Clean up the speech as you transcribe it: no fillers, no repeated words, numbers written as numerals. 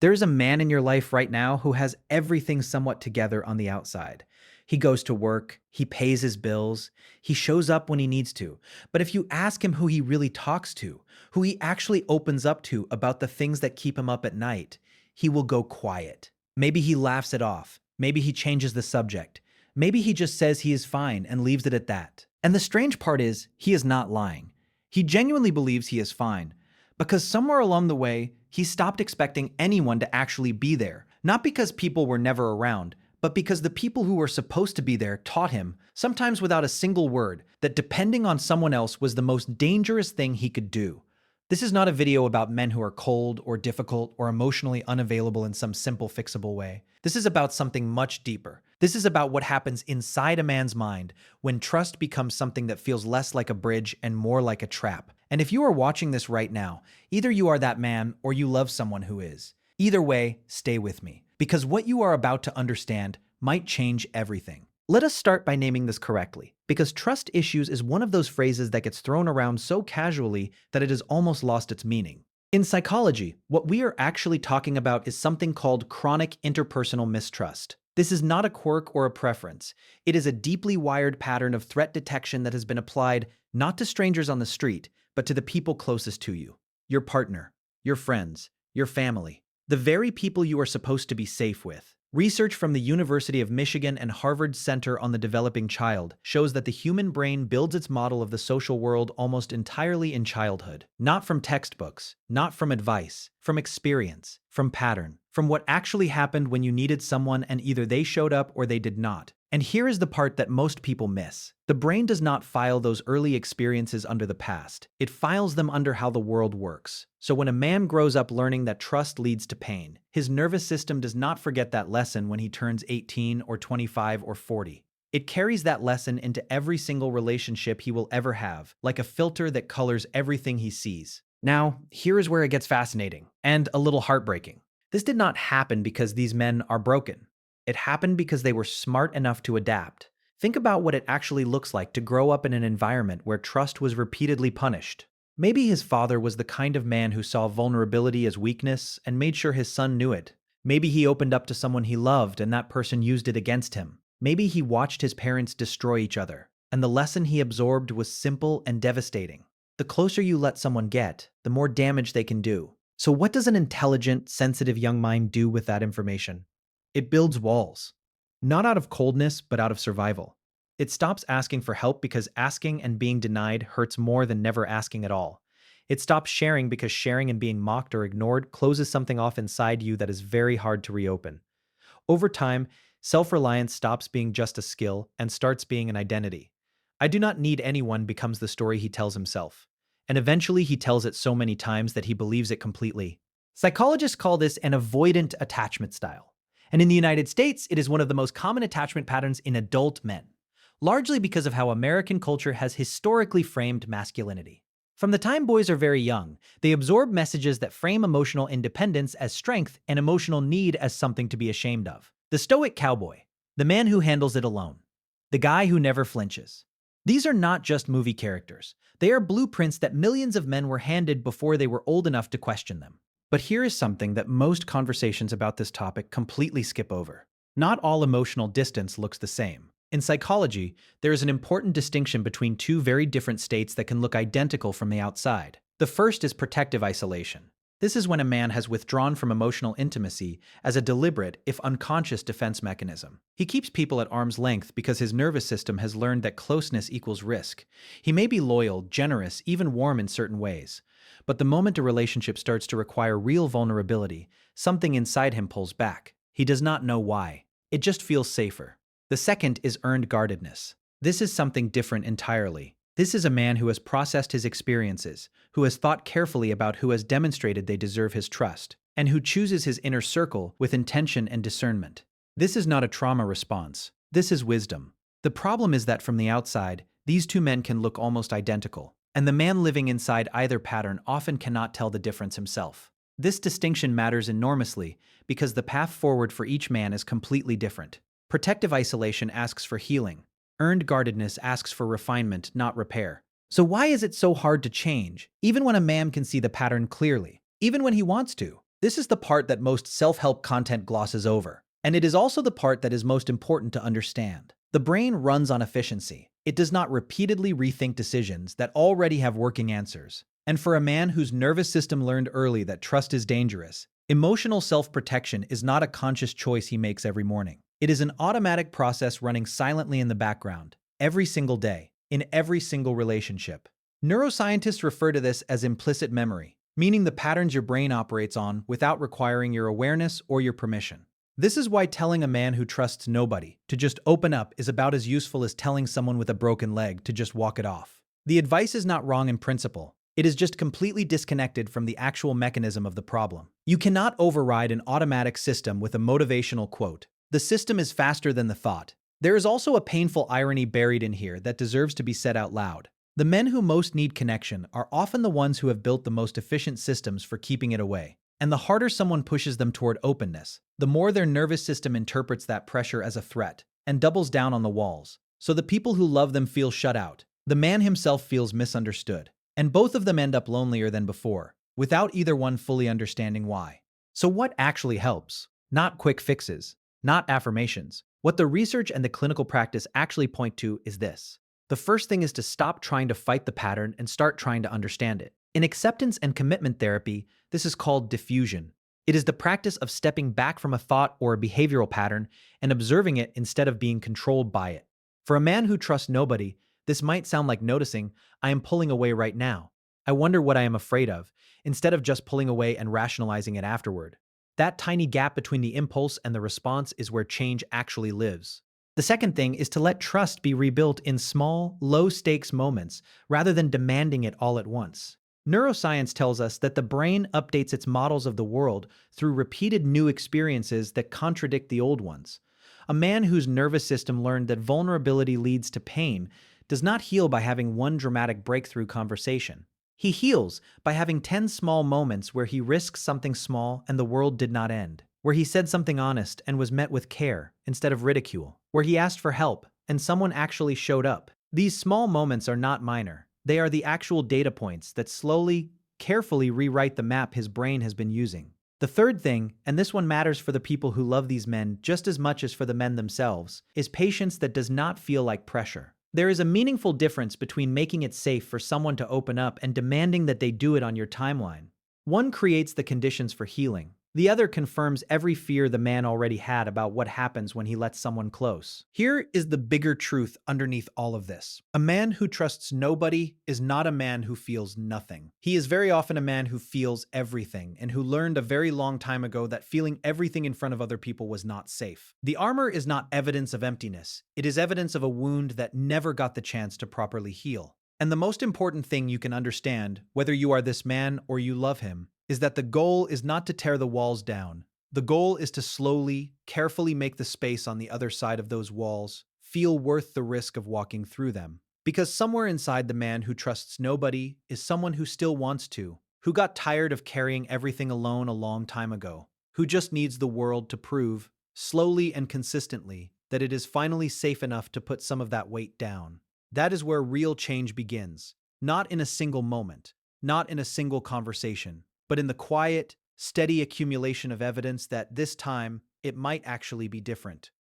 There's a man in your life right now who has everything somewhat together on the outside. He goes to work, he pays his bills, he shows up when he needs to. But if you ask him who he really talks to, who he actually opens up to about the things that keep him up at night, he will go quiet. Maybe he laughs it off. Maybe he changes the subject. Maybe he just says he is fine and leaves it at that. And the strange part is, he is not lying. He genuinely believes he is fine, because somewhere along the way, he stopped expecting anyone to actually be there. Not because people were never around, but because the people who were supposed to be there taught him, sometimes without a single word, that depending on someone else was the most dangerous thing he could do. This is not a video about men who are cold or difficult or emotionally unavailable in some simple, fixable way. This is about something much deeper. This is about what happens inside a man's mind when trust becomes something that feels less like a bridge and more like a trap. And if you are watching this right now, either you are that man or you love someone who is. Either way, stay with me, because what you are about to understand might change everything. Let us start by naming this correctly, because trust issues is one of those phrases that gets thrown around so casually that it has almost lost its meaning. In psychology, what we are actually talking about is something called chronic interpersonal mistrust. This is not a quirk or a preference. It is a deeply wired pattern of threat detection that has been applied not to strangers on the street, but to the people closest to you. Your partner, your friends, your family, the very people you are supposed to be safe with. Research from the University of Michigan and Harvard Center on the Developing Child shows that the human brain builds its model of the social world almost entirely in childhood. Not from textbooks, not from advice, from experience, from pattern, from what actually happened when you needed someone and either they showed up or they did not. And here is the part that most people miss. The brain does not file those early experiences under the past. It files them under how the world works. So when a man grows up learning that trust leads to pain, his nervous system does not forget that lesson when he turns 18 or 25 or 40. It carries that lesson into every single relationship he will ever have, like a filter that colors everything he sees. Now, here is where it gets fascinating and a little heartbreaking. This did not happen because these men are broken. It happened because they were smart enough to adapt. Think about what it actually looks like to grow up in an environment where trust was repeatedly punished. Maybe his father was the kind of man who saw vulnerability as weakness and made sure his son knew it. Maybe he opened up to someone he loved and that person used it against him. Maybe he watched his parents destroy each other, and the lesson he absorbed was simple and devastating. The closer you let someone get, the more damage they can do. So what does an intelligent, sensitive young mind do with that information? It builds walls. Not out of coldness, but out of survival. It stops asking for help because asking and being denied hurts more than never asking at all. It stops sharing because sharing and being mocked or ignored closes something off inside you that is very hard to reopen. Over time, self-reliance stops being just a skill and starts being an identity. I do not need anyone becomes the story he tells himself. And eventually he tells it so many times that he believes it completely. Psychologists call this an avoidant attachment style. And in the United States, it is one of the most common attachment patterns in adult men, largely because of how American culture has historically framed masculinity. From the time boys are very young, they absorb messages that frame emotional independence as strength and emotional need as something to be ashamed of. The stoic cowboy, the man who handles it alone, the guy who never flinches. These are not just movie characters. They are blueprints that millions of men were handed before they were old enough to question them. But here is something that most conversations about this topic completely skip over. Not all emotional distance looks the same. In psychology, there is an important distinction between two very different states that can look identical from the outside. The first is protective isolation. This is when a man has withdrawn from emotional intimacy as a deliberate, if unconscious, defense mechanism. He keeps people at arm's length because his nervous system has learned that closeness equals risk. He may be loyal, generous, even warm in certain ways. But the moment a relationship starts to require real vulnerability, something inside him pulls back. He does not know why. It just feels safer. The second is earned guardedness. This is something different entirely. This is a man who has processed his experiences, who has thought carefully about who has demonstrated they deserve his trust, and who chooses his inner circle with intention and discernment. This is not a trauma response. This is wisdom. The problem is that from the outside, these two men can look almost identical, and the man living inside either pattern often cannot tell the difference himself. This distinction matters enormously because the path forward for each man is completely different. Protective isolation asks for healing. Earned guardedness asks for refinement, not repair. So why is it so hard to change, even when a man can see the pattern clearly, even when he wants to? This is the part that most self-help content glosses over, and it is also the part that is most important to understand. The brain runs on efficiency. It does not repeatedly rethink decisions that already have working answers. And for a man whose nervous system learned early that trust is dangerous, emotional self-protection is not a conscious choice he makes every morning. It is an automatic process running silently in the background, every single day, in every single relationship. Neuroscientists refer to this as implicit memory, meaning the patterns your brain operates on without requiring your awareness or your permission. This is why telling a man who trusts nobody to just open up is about as useful as telling someone with a broken leg to just walk it off. The advice is not wrong in principle. It is just completely disconnected from the actual mechanism of the problem. You cannot override an automatic system with a motivational quote. The system is faster than the thought. There is also a painful irony buried in here that deserves to be said out loud. The men who most need connection are often the ones who have built the most efficient systems for keeping it away. And the harder someone pushes them toward openness, the more their nervous system interprets that pressure as a threat and doubles down on the walls. So the people who love them feel shut out. The man himself feels misunderstood. And both of them end up lonelier than before, without either one fully understanding why. So what actually helps? Not quick fixes, not affirmations. What the research and the clinical practice actually point to is this. The first thing is to stop trying to fight the pattern and start trying to understand it. In acceptance and commitment therapy, this is called diffusion. It is the practice of stepping back from a thought or a behavioral pattern and observing it instead of being controlled by it. For a man who trusts nobody, this might sound like noticing, I am pulling away right now. I wonder what I am afraid of, instead of just pulling away and rationalizing it afterward. That tiny gap between the impulse and the response is where change actually lives. The second thing is to let trust be rebuilt in small, low-stakes moments rather than demanding it all at once. Neuroscience tells us that the brain updates its models of the world through repeated new experiences that contradict the old ones. A man whose nervous system learned that vulnerability leads to pain does not heal by having one dramatic breakthrough conversation. He heals by having 10 small moments where he risks something small and the world did not end, where he said something honest and was met with care instead of ridicule, where he asked for help and someone actually showed up. These small moments are not minor. They are the actual data points that slowly, carefully rewrite the map his brain has been using. The third thing, and this one matters for the people who love these men just as much as for the men themselves, is patience that does not feel like pressure. There is a meaningful difference between making it safe for someone to open up and demanding that they do it on your timeline. One creates the conditions for healing. The other confirms every fear the man already had about what happens when he lets someone close. Here is the bigger truth underneath all of this. A man who trusts nobody is not a man who feels nothing. He is very often a man who feels everything and who learned a very long time ago that feeling everything in front of other people was not safe. The armor is not evidence of emptiness. It is evidence of a wound that never got the chance to properly heal. And the most important thing you can understand, whether you are this man or you love him, is that the goal is not to tear the walls down. The goal is to slowly, carefully make the space on the other side of those walls feel worth the risk of walking through them. Because somewhere inside the man who trusts nobody is someone who still wants to, who got tired of carrying everything alone a long time ago, who just needs the world to prove, slowly and consistently, that it is finally safe enough to put some of that weight down. That is where real change begins, not in a single moment, not in a single conversation, but in the quiet, steady accumulation of evidence that this time it might actually be different.